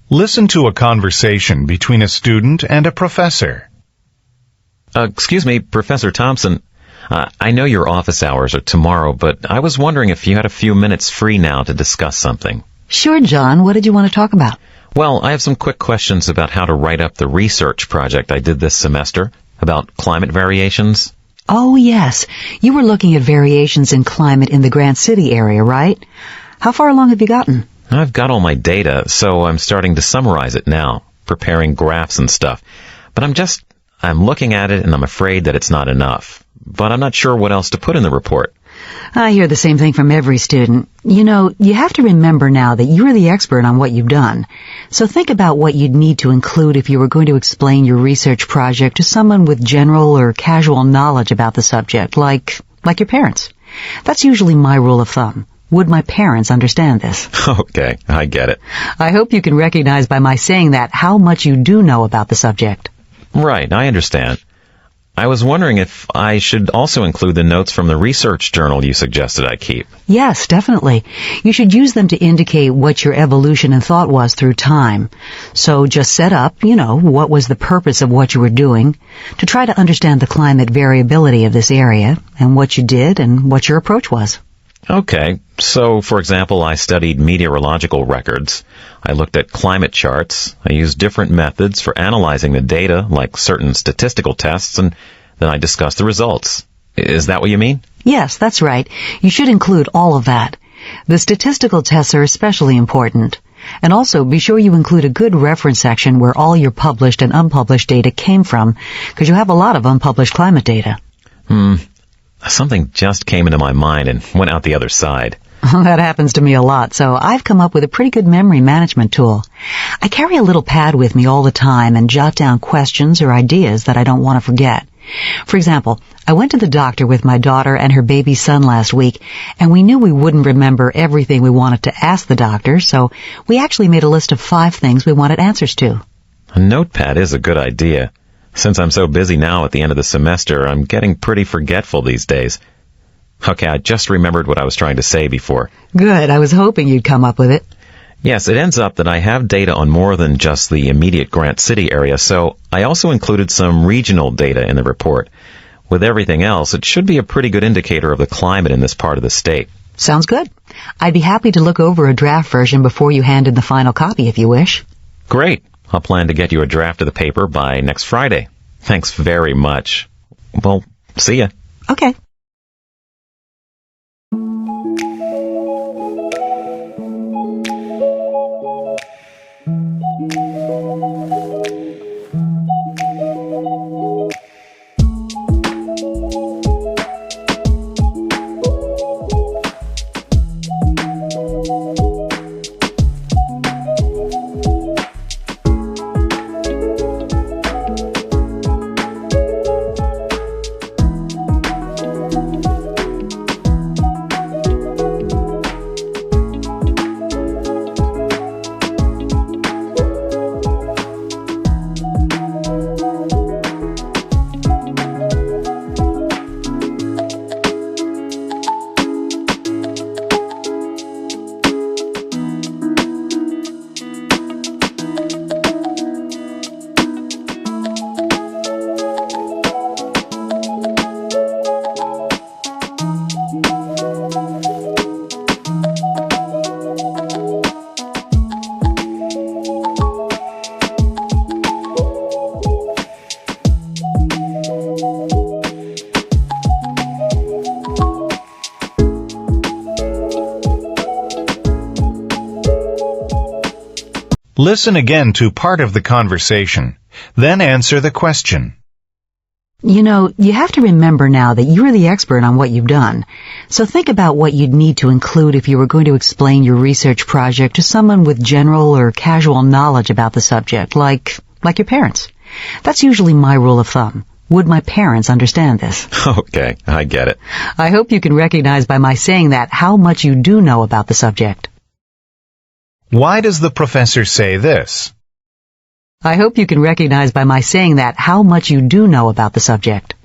Listen to a conversation between a student and a professor. Excuse me, Professor Thompson. I know your office hours are tomorrow, but I was wondering if you had a few minutes free now to discuss something. Sure, John. What did you want to talk about? Well, I have some quick questions about how to write up the research project I did this semester about climate variations. Oh, yes. You were looking at variations in climate in the Grant City area, right? How far along have you gotten? I've got all my data, so I'm starting to summarize it now, preparing graphs and stuff. But I'm looking at it and I'm afraid that it's not enough. But I'm not sure what else to put in the report. I hear the same thing from every student. You know, you have to remember now that you're the expert on what you've done. So think about what you'd need to include if you were going to explain your research project to someone with general or casual knowledge about the subject, like your parents. That's usually my rule of thumb. Would my parents understand this? Okay, I get it. I hope you can recognize by my saying that how much you do know about the subject. Right, I understand. I was wondering if I should also include the notes from the research journal you suggested I keep. Yes, definitely. You should use them to indicate what your evolution and thought was through time. So just set up, what was the purpose of what you were doing, to try to understand the climate variability of this area, and what you did and what your approach was. Okay, so for example, I studied meteorological records. I looked at climate charts. I used different methods for analyzing the data, like certain statistical tests, and then I discussed the results. Is that what you mean? Yes, that's right. You should include all of that. The statistical tests are especially important. And also, be sure you include a good reference section where all your published and unpublished data came from, because you have a lot of unpublished climate data. Something just came into my mind and went out the other side. That happens to me a lot, so I've come up with a pretty good memory management tool. I carry a little pad with me all the time and jot down questions or ideas that I don't want to forget. For example, I went to the doctor with my daughter and her baby son last week, and we knew we wouldn't remember everything we wanted to ask the doctor, so we actually made a list of 5 things we wanted answers to. A notepad is a good idea. Since I'm so busy now at the end of the semester, I'm getting pretty forgetful these days. Okay, I just remembered what I was trying to say before. Good. I was hoping you'd come up with it. Yes, it ends up that I have data on more than just the immediate Grant City area, so I also included some regional data in the report. With everything else, it should be a pretty good indicator of the climate in this part of the state. Sounds good. I'd be happy to look over a draft version before you hand in the final copy if you wish. Great. I'll plan to get you a draft of the paper by next Friday. Thanks very much. Well, see ya. Okay. Listen again to part of the conversation, then answer the question. You have to remember now that you're the expert on what you've done. So think about what you'd need to include if you were going to explain your research project to someone with general or casual knowledge about the subject, like your parents. That's usually my rule of thumb. Would my parents understand this? Okay, I get it. I hope you can recognize by my saying that how much you do know about the subject. Why does the professor say this? I hope you can recognize by my saying that how much you do know about the subject.